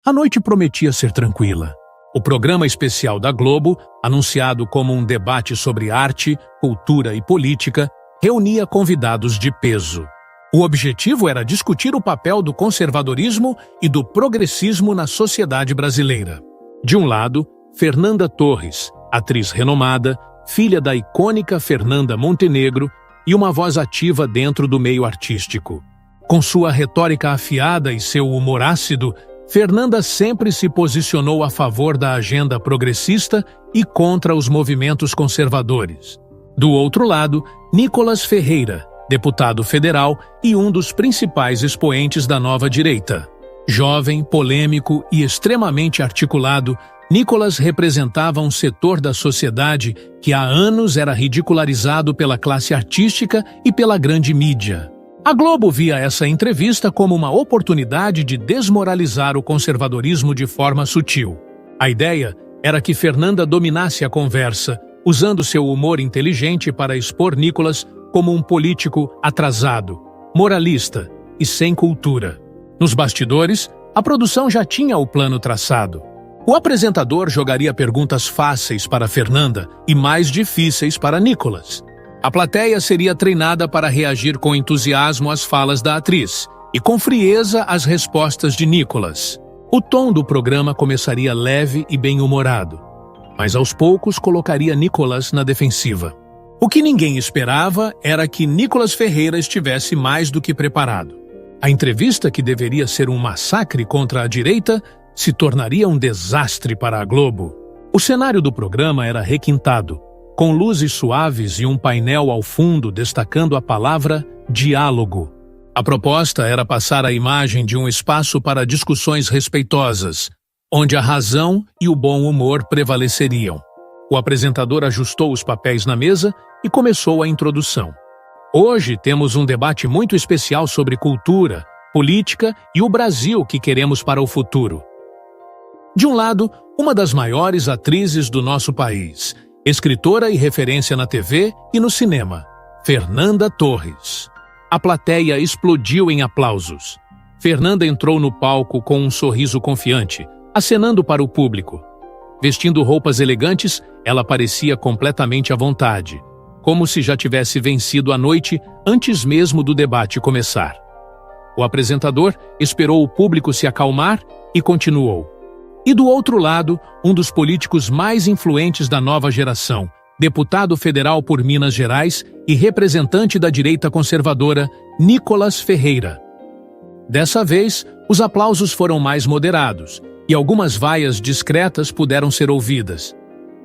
A noite prometia ser tranquila. O programa especial da Globo, anunciado como um debate sobre arte, cultura e política, reunia convidados de peso. O objetivo era discutir o papel do conservadorismo e do progressismo na sociedade brasileira. De um lado, Fernanda Torres, atriz renomada, filha da icônica Fernanda Montenegro e uma voz ativa dentro do meio artístico. Com sua retórica afiada e seu humor ácido, Fernanda sempre se posicionou a favor da agenda progressista e contra os movimentos conservadores. Do outro lado, Nicolas Ferreira, deputado federal e um dos principais expoentes da nova direita. Jovem, polêmico e extremamente articulado, Nicolas representava um setor da sociedade que há anos era ridicularizado pela classe artística e pela grande mídia. A Globo via essa entrevista como uma oportunidade de desmoralizar o conservadorismo de forma sutil. A ideia era que Fernanda dominasse a conversa, usando seu humor inteligente para expor Nicolas como um político atrasado, moralista e sem cultura. Nos bastidores, a produção já tinha o plano traçado. O apresentador jogaria perguntas fáceis para Fernanda e mais difíceis para Nicolas. A plateia seria treinada para reagir com entusiasmo às falas da atriz e com frieza às respostas de Nicolas. O tom do programa começaria leve e bem-humorado, mas aos poucos colocaria Nicolas na defensiva. O que ninguém esperava era que Nicolas Ferreira estivesse mais do que preparado. A entrevista, que deveria ser um massacre contra a direita, se tornaria um desastre para a Globo. O cenário do programa era requintado, com luzes suaves e um painel ao fundo destacando a palavra diálogo. A proposta era passar a imagem de um espaço para discussões respeitosas, onde a razão e o bom humor prevaleceriam. O apresentador ajustou os papéis na mesa e começou a introdução. Hoje temos um debate muito especial sobre cultura, política e o Brasil que queremos para o futuro. De um lado, uma das maiores atrizes do nosso país, escritora e referência na TV e no cinema, Fernanda Torres. A plateia explodiu em aplausos. Fernanda entrou no palco com um sorriso confiante, acenando para o público. Vestindo roupas elegantes, ela parecia completamente à vontade, como se já tivesse vencido a noite antes mesmo do debate começar. O apresentador esperou o público se acalmar e continuou. E do outro lado, um dos políticos mais influentes da nova geração, deputado federal por Minas Gerais e representante da direita conservadora, Nicolas Ferreira. Dessa vez, os aplausos foram mais moderados e algumas vaias discretas puderam ser ouvidas.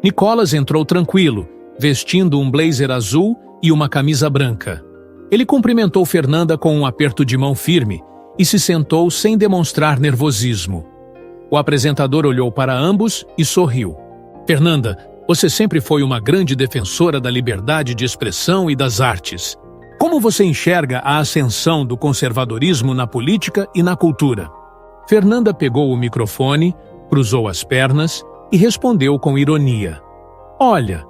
Nicolas entrou tranquilo, vestindo um blazer azul e uma camisa branca. Ele cumprimentou Fernanda com um aperto de mão firme e se sentou sem demonstrar nervosismo. O apresentador olhou para ambos e sorriu. Fernanda, você sempre foi uma grande defensora da liberdade de expressão e das artes. Como você enxerga a ascensão do conservadorismo na política e na cultura? Fernanda pegou o microfone, cruzou as pernas e respondeu com ironia. Olha,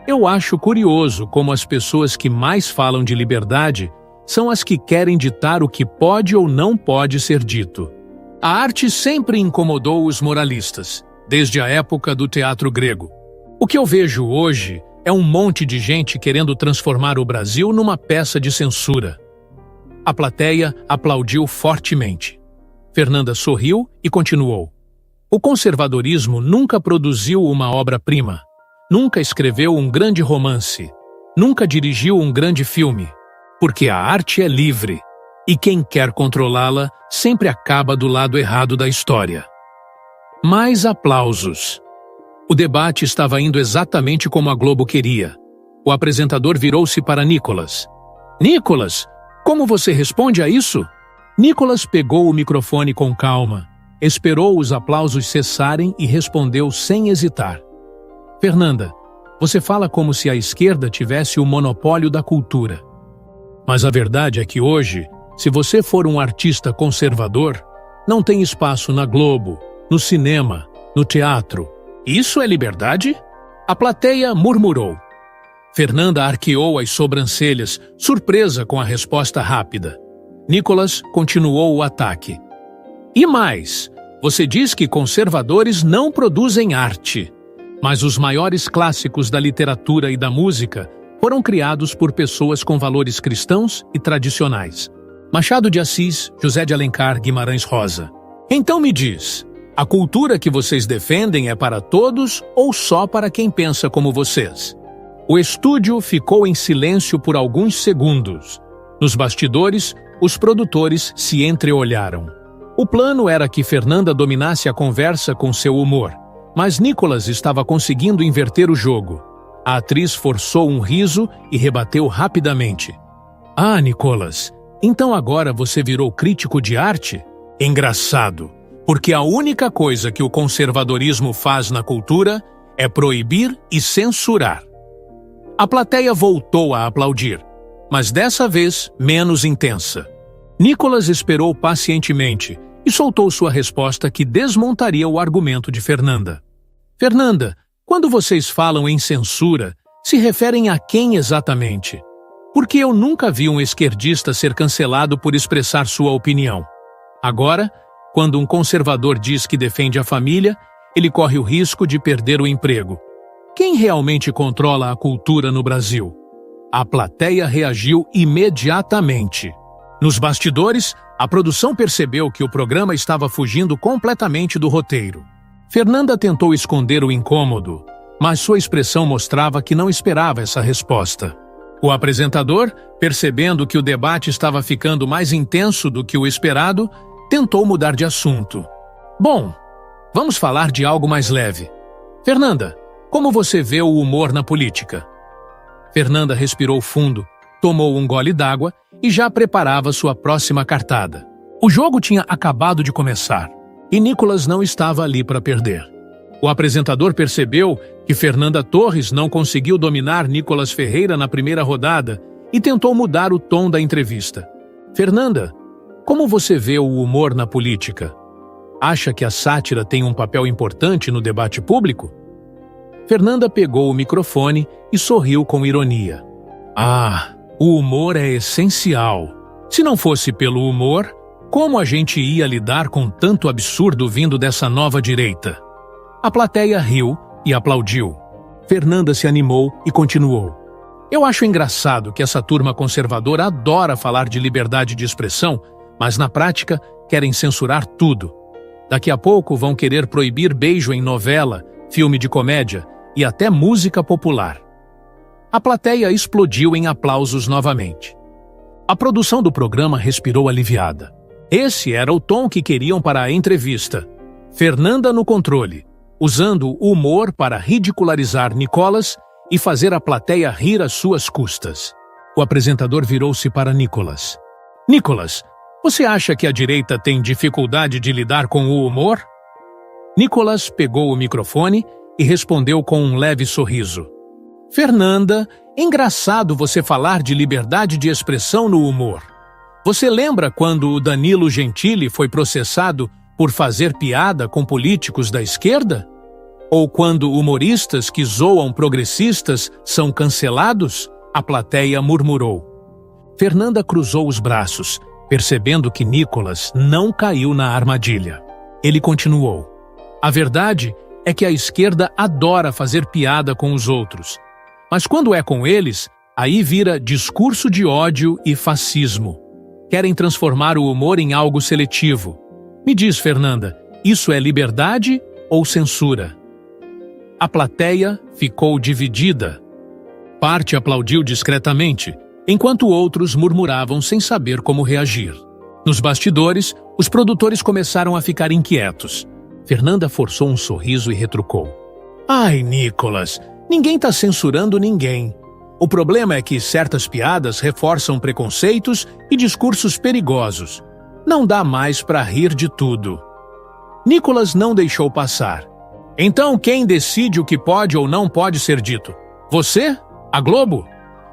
eu acho curioso como as pessoas que mais falam de liberdade são as que querem ditar o que pode ou não pode ser dito. A arte sempre incomodou os moralistas, desde a época do teatro grego. O que eu vejo hoje é um monte de gente querendo transformar o Brasil numa peça de censura. A plateia aplaudiu fortemente. Fernanda sorriu e continuou. O conservadorismo nunca produziu uma obra-prima, nunca escreveu um grande romance, nunca dirigiu um grande filme, porque a arte é livre. E quem quer controlá-la sempre acaba do lado errado da história. Mais aplausos. O debate estava indo exatamente como a Globo queria. O apresentador virou-se para Nicolas. Nicolas, como você responde a isso? Nicolas pegou o microfone com calma, esperou os aplausos cessarem e respondeu sem hesitar. Fernanda, você fala como se a esquerda tivesse o monopólio da cultura. Mas a verdade é que hoje, se você for um artista conservador, não tem espaço na Globo, no cinema, no teatro. Isso é liberdade? A plateia murmurou. Fernanda arqueou as sobrancelhas, surpresa com a resposta rápida. Nicolas continuou o ataque. E mais, Você diz que conservadores não produzem arte. Mas os maiores clássicos da literatura e da música foram criados por pessoas com valores cristãos e tradicionais. Machado de Assis, José de Alencar, Guimarães Rosa. Então me diz, a cultura que vocês defendem é para todos ou só para quem pensa como vocês? O estúdio ficou em silêncio por alguns segundos. Nos bastidores, os produtores se entreolharam. O plano era que Fernanda dominasse a conversa com seu humor, mas Nicolas estava conseguindo inverter o jogo. A atriz forçou um riso e rebateu rapidamente. Ah, Nicolas, então agora você virou crítico de arte? Engraçado, porque a única coisa que o conservadorismo faz na cultura é proibir e censurar. A plateia voltou a aplaudir, mas dessa vez menos intensa. Nicolas esperou pacientemente e soltou sua resposta que desmontaria o argumento de Fernanda. Fernanda, quando vocês falam em censura, se referem a quem exatamente? Porque eu nunca vi um esquerdista ser cancelado por expressar sua opinião. Agora, quando um conservador diz que defende a família, ele corre o risco de perder o emprego. Quem realmente controla a cultura no Brasil? A plateia reagiu imediatamente. Nos bastidores, a produção percebeu que o programa estava fugindo completamente do roteiro. Fernanda tentou esconder o incômodo, mas sua expressão mostrava que não esperava essa resposta. O apresentador, percebendo que o debate estava ficando mais intenso do que o esperado, tentou mudar de assunto. Bom, vamos falar de algo mais leve. Fernanda, como você vê o humor na política? Fernanda respirou fundo, tomou um gole d'água e já preparava sua próxima cartada. O jogo tinha acabado de começar e Nicolas não estava ali para perder. O apresentador percebeu que Fernanda Torres não conseguiu dominar Nicolas Ferreira na primeira rodada e tentou mudar o tom da entrevista. Fernanda, como você vê o humor na política? Acha que a sátira tem um papel importante no debate público? Fernanda pegou o microfone e sorriu com ironia. Ah, o humor é essencial. Se não fosse pelo humor, como a gente ia lidar com tanto absurdo vindo dessa nova direita? A plateia riu e aplaudiu. Fernanda se animou e continuou. Eu acho engraçado que essa turma conservadora adora falar de liberdade de expressão, mas na prática querem censurar tudo. Daqui a pouco vão querer proibir beijo em novela, filme de comédia e até música popular. A plateia explodiu em aplausos novamente. A produção do programa respirou aliviada. Esse era o tom que queriam para a entrevista. Fernanda no controle, usando o humor para ridicularizar Nicolas e fazer a plateia rir às suas custas. O apresentador virou-se para Nicolas. Nicolas, você acha que a direita tem dificuldade de lidar com o humor? Nicolas pegou o microfone e respondeu com um leve sorriso. Fernanda, engraçado você falar de liberdade de expressão no humor. Você lembra quando o Danilo Gentili foi processado por fazer piada com políticos da esquerda? Ou quando humoristas que zoam progressistas são cancelados? A plateia murmurou. Fernanda cruzou os braços, percebendo que Nicolas não caiu na armadilha. Ele continuou. A verdade é que a esquerda adora fazer piada com os outros. Mas quando é com eles, aí vira discurso de ódio e fascismo. Querem transformar o humor em algo seletivo. Me diz, Fernanda, isso é liberdade ou censura? A plateia ficou dividida. Parte aplaudiu discretamente, enquanto outros murmuravam sem saber como reagir. Nos bastidores, os produtores começaram a ficar inquietos. Fernanda forçou um sorriso e retrucou. Ai, Nicolas, ninguém está censurando ninguém. O problema é que certas piadas reforçam preconceitos e discursos perigosos. Não dá mais para rir de tudo. Nicolas não deixou passar. Então quem decide o que pode ou não pode ser dito? Você? A Globo?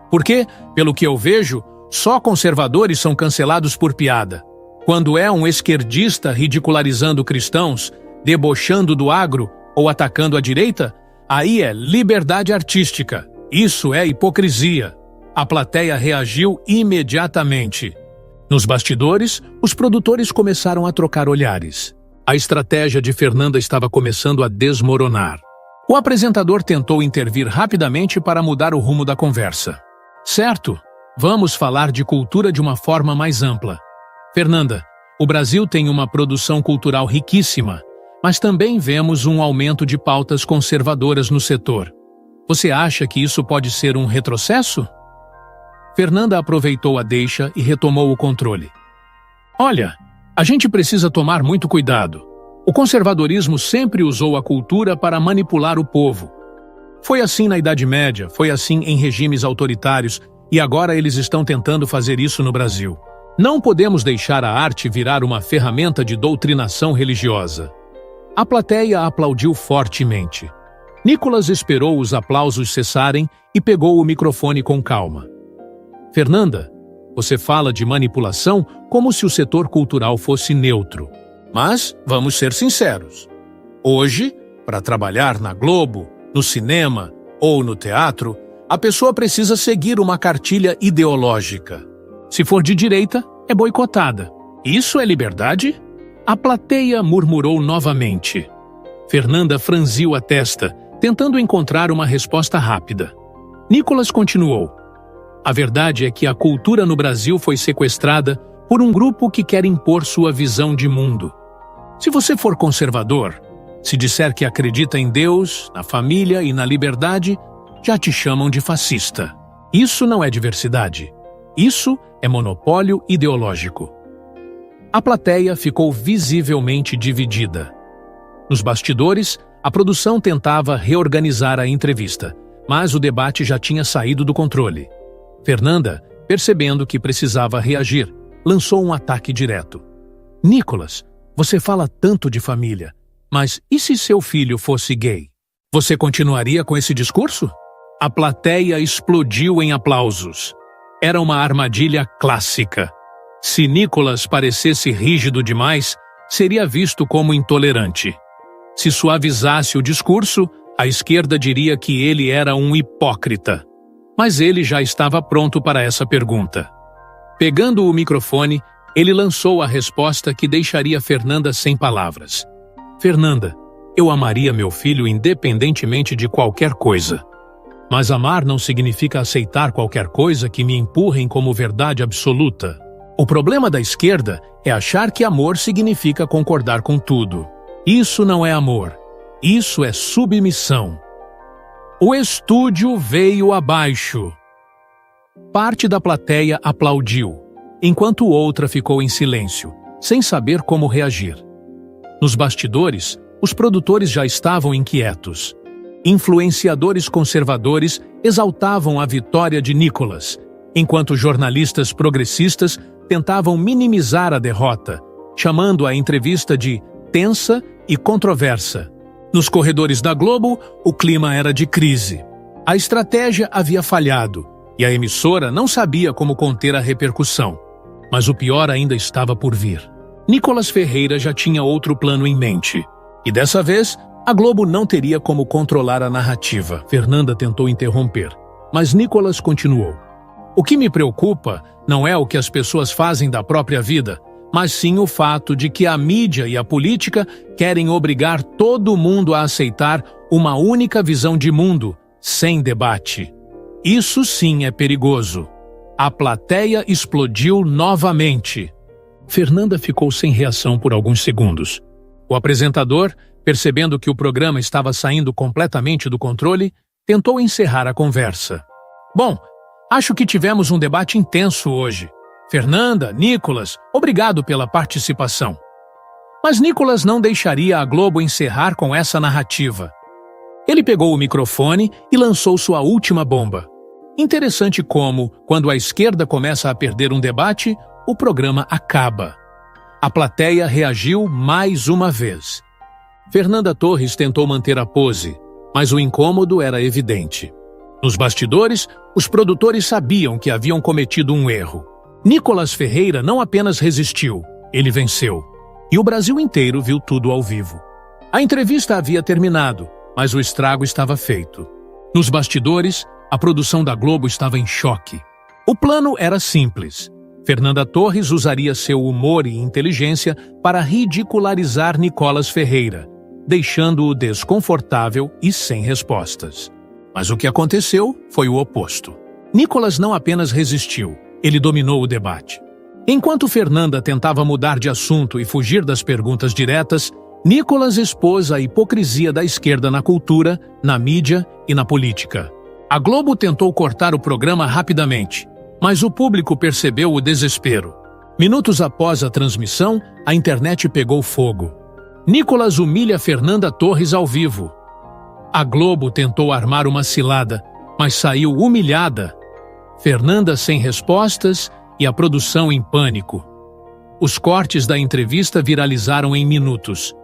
Porque, pelo que eu vejo, só conservadores são cancelados por piada. Quando é um esquerdista ridicularizando cristãos, debochando do agro ou atacando a direita, aí é liberdade artística. Isso é hipocrisia. A plateia reagiu imediatamente. Nos bastidores, os produtores começaram a trocar olhares. A estratégia de Fernanda estava começando a desmoronar. O apresentador tentou intervir rapidamente para mudar o rumo da conversa. Certo, vamos falar de cultura de uma forma mais ampla. Fernanda, o Brasil tem uma produção cultural riquíssima, mas também vemos um aumento de pautas conservadoras no setor. Você acha que isso pode ser um retrocesso? Fernanda aproveitou a deixa e retomou o controle. Olha, a gente precisa tomar muito cuidado. O conservadorismo sempre usou a cultura para manipular o povo. Foi assim na Idade Média, foi assim em regimes autoritários, e agora eles estão tentando fazer isso no Brasil. Não podemos deixar a arte virar uma ferramenta de doutrinação religiosa. A plateia aplaudiu fortemente. Nicolas esperou os aplausos cessarem e pegou o microfone com calma. Fernanda, você fala de manipulação como se o setor cultural fosse neutro. Mas vamos ser sinceros. Hoje, para trabalhar na Globo, no cinema ou no teatro, a pessoa precisa seguir uma cartilha ideológica. Se for de direita, é boicotada. Isso é liberdade? A plateia murmurou novamente. Fernanda franziu a testa, tentando encontrar uma resposta rápida. Nicolas continuou. A verdade é que a cultura no Brasil foi sequestrada por um grupo que quer impor sua visão de mundo. Se você for conservador, se disser que acredita em Deus, na família e na liberdade, já te chamam de fascista. Isso não é diversidade. Isso é monopólio ideológico. A plateia ficou visivelmente dividida. Nos bastidores, a produção tentava reorganizar a entrevista, mas o debate já tinha saído do controle. Fernanda, percebendo que precisava reagir, lançou um ataque direto. Nicolas, você fala tanto de família, mas e se seu filho fosse gay? Você continuaria com esse discurso? A plateia explodiu em aplausos. Era uma armadilha clássica. Se Nicolas parecesse rígido demais, seria visto como intolerante. Se suavizasse o discurso, a esquerda diria que ele era um hipócrita. Mas ele já estava pronto para essa pergunta. Pegando o microfone, ele lançou a resposta que deixaria Fernanda sem palavras. Fernanda, eu amaria meu filho independentemente de qualquer coisa. Mas amar não significa aceitar qualquer coisa que me empurrem como verdade absoluta. O problema da esquerda é achar que amor significa concordar com tudo. Isso não é amor. Isso é submissão. O estúdio veio abaixo. Parte da plateia aplaudiu, enquanto outra ficou em silêncio, sem saber como reagir. Nos bastidores, os produtores já estavam inquietos. Influenciadores conservadores exaltavam a vitória de Nicolas, enquanto jornalistas progressistas tentavam minimizar a derrota, chamando a entrevista de tensa e controversa. Nos corredores da Globo, o clima era de crise. A estratégia havia falhado e a emissora não sabia como conter a repercussão. Mas o pior ainda estava por vir. Nicolas Ferreira já tinha outro plano em mente. E dessa vez, a Globo não teria como controlar a narrativa. Fernanda tentou interromper, mas Nicolas continuou. O que me preocupa não é o que as pessoas fazem da própria vida, mas sim o fato de que a mídia e a política querem obrigar todo mundo a aceitar uma única visão de mundo, sem debate. Isso sim é perigoso. A plateia explodiu novamente. Fernanda ficou sem reação por alguns segundos. O apresentador, percebendo que o programa estava saindo completamente do controle, tentou encerrar a conversa. Bom, acho que tivemos um debate intenso hoje. Fernanda, Nicolas, obrigado pela participação. Mas Nicolas não deixaria a Globo encerrar com essa narrativa. Ele pegou o microfone e lançou sua última bomba. Interessante como, quando a esquerda começa a perder um debate, o programa acaba. A plateia reagiu mais uma vez. Fernanda Torres tentou manter a pose, mas o incômodo era evidente. Nos bastidores, os produtores sabiam que haviam cometido um erro. Nicolas Ferreira não apenas resistiu, ele venceu. E o Brasil inteiro viu tudo ao vivo. A entrevista havia terminado, mas o estrago estava feito. Nos bastidores, a produção da Globo estava em choque. O plano era simples. Fernanda Torres usaria seu humor e inteligência para ridicularizar Nicolas Ferreira, deixando-o desconfortável e sem respostas. Mas o que aconteceu foi o oposto. Nicolas não apenas resistiu, ele dominou o debate. Enquanto Fernanda tentava mudar de assunto e fugir das perguntas diretas, Nicolas expôs a hipocrisia da esquerda na cultura, na mídia e na política. A Globo tentou cortar o programa rapidamente, mas o público percebeu o desespero. Minutos após a transmissão, a internet pegou fogo. Nicolas humilha Fernanda Torres ao vivo. A Globo tentou armar uma cilada, mas saiu humilhada. Fernanda sem respostas e a produção em pânico. Os cortes da entrevista viralizaram em minutos.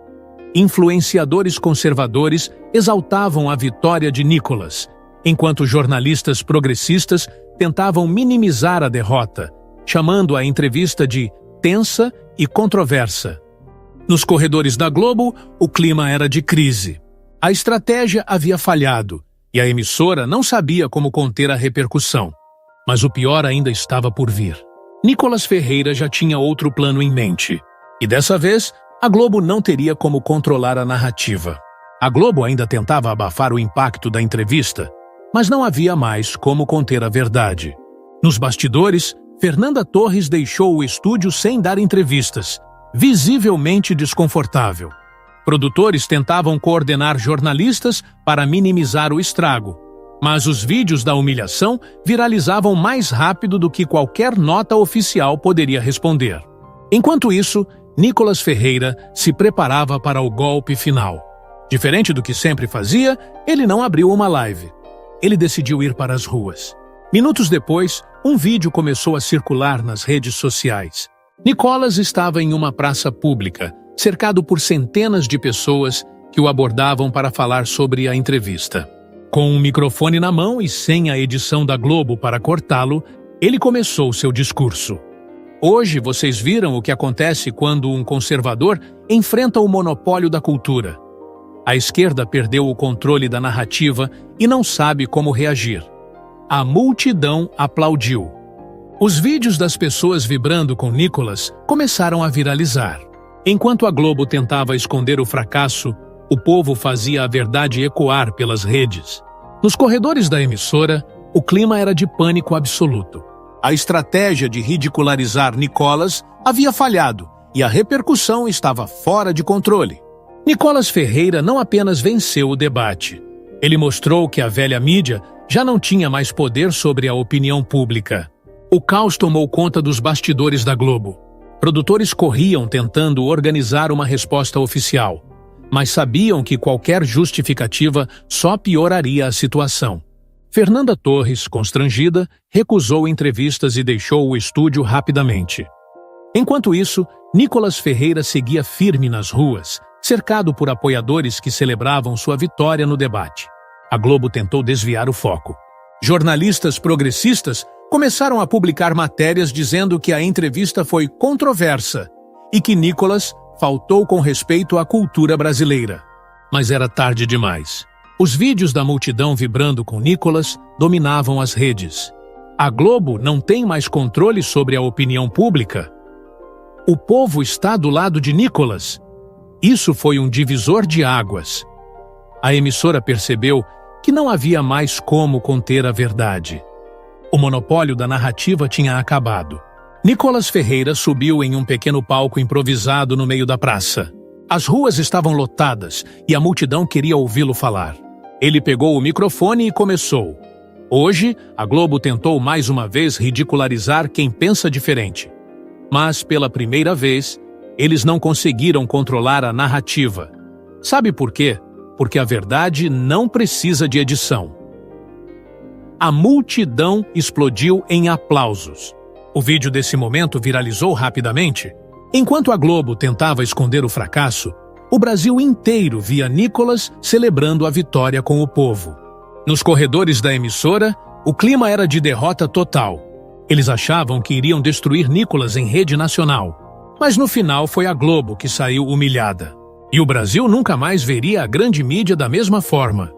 Influenciadores conservadores exaltavam a vitória de Nicolas, enquanto jornalistas progressistas tentavam minimizar a derrota, chamando a entrevista de tensa e controversa. Nos corredores da Globo, o clima era de crise. A estratégia havia falhado e a emissora não sabia como conter a repercussão. Mas o pior ainda estava por vir. Nicolas Ferreira já tinha outro plano em mente. E dessa vez, a Globo não teria como controlar a narrativa. A Globo ainda tentava abafar o impacto da entrevista, mas não havia mais como conter a verdade. Nos bastidores, Fernanda Torres deixou o estúdio sem dar entrevistas, visivelmente desconfortável. Produtores tentavam coordenar jornalistas para minimizar o estrago, mas os vídeos da humilhação viralizavam mais rápido do que qualquer nota oficial poderia responder. Enquanto isso, Nicolas Ferreira se preparava para o golpe final. Diferente do que sempre fazia, ele não abriu uma live. Ele decidiu ir para as ruas. Minutos depois, um vídeo começou a circular nas redes sociais. Nicolas estava em uma praça pública, cercado por centenas de pessoas que o abordavam para falar sobre a entrevista. Com um microfone na mão e sem a edição da Globo para cortá-lo, ele começou seu discurso. Hoje vocês viram o que acontece quando um conservador enfrenta o monopólio da cultura. A esquerda perdeu o controle da narrativa e não sabe como reagir. A multidão aplaudiu. Os vídeos das pessoas vibrando com Nicolas começaram a viralizar. Enquanto a Globo tentava esconder o fracasso, o povo fazia a verdade ecoar pelas redes. Nos corredores da emissora, o clima era de pânico absoluto. A estratégia de ridicularizar Nicolas havia falhado e a repercussão estava fora de controle. Nicolas Ferreira não apenas venceu o debate. Ele mostrou que a velha mídia já não tinha mais poder sobre a opinião pública. O caos tomou conta dos bastidores da Globo. Produtores corriam tentando organizar uma resposta oficial, mas sabiam que qualquer justificativa só pioraria a situação. Fernanda Torres, constrangida, recusou entrevistas e deixou o estúdio rapidamente. Enquanto isso, Nicolas Ferreira seguia firme nas ruas, cercado por apoiadores que celebravam sua vitória no debate. A Globo tentou desviar o foco. Jornalistas progressistas começaram a publicar matérias dizendo que a entrevista foi controversa e que Nicolas faltou com respeito à cultura brasileira. Mas era tarde demais. Os vídeos da multidão vibrando com Nicolas dominavam as redes. A Globo não tem mais controle sobre a opinião pública? O povo está do lado de Nicolas. Isso foi um divisor de águas. A emissora percebeu que não havia mais como conter a verdade. O monopólio da narrativa tinha acabado. Nicolas Ferreira subiu em um pequeno palco improvisado no meio da praça. As ruas estavam lotadas e a multidão queria ouvi-lo falar. Ele pegou o microfone e começou. Hoje, a Globo tentou mais uma vez ridicularizar quem pensa diferente. Mas, pela primeira vez, eles não conseguiram controlar a narrativa. Sabe por quê? Porque a verdade não precisa de edição. A multidão explodiu em aplausos. O vídeo desse momento viralizou rapidamente. Enquanto a Globo tentava esconder o fracasso, o Brasil inteiro via Nicolas celebrando a vitória com o povo. Nos corredores da emissora, o clima era de derrota total. Eles achavam que iriam destruir Nicolas em rede nacional. Mas no final foi a Globo que saiu humilhada. E o Brasil nunca mais veria a grande mídia da mesma forma.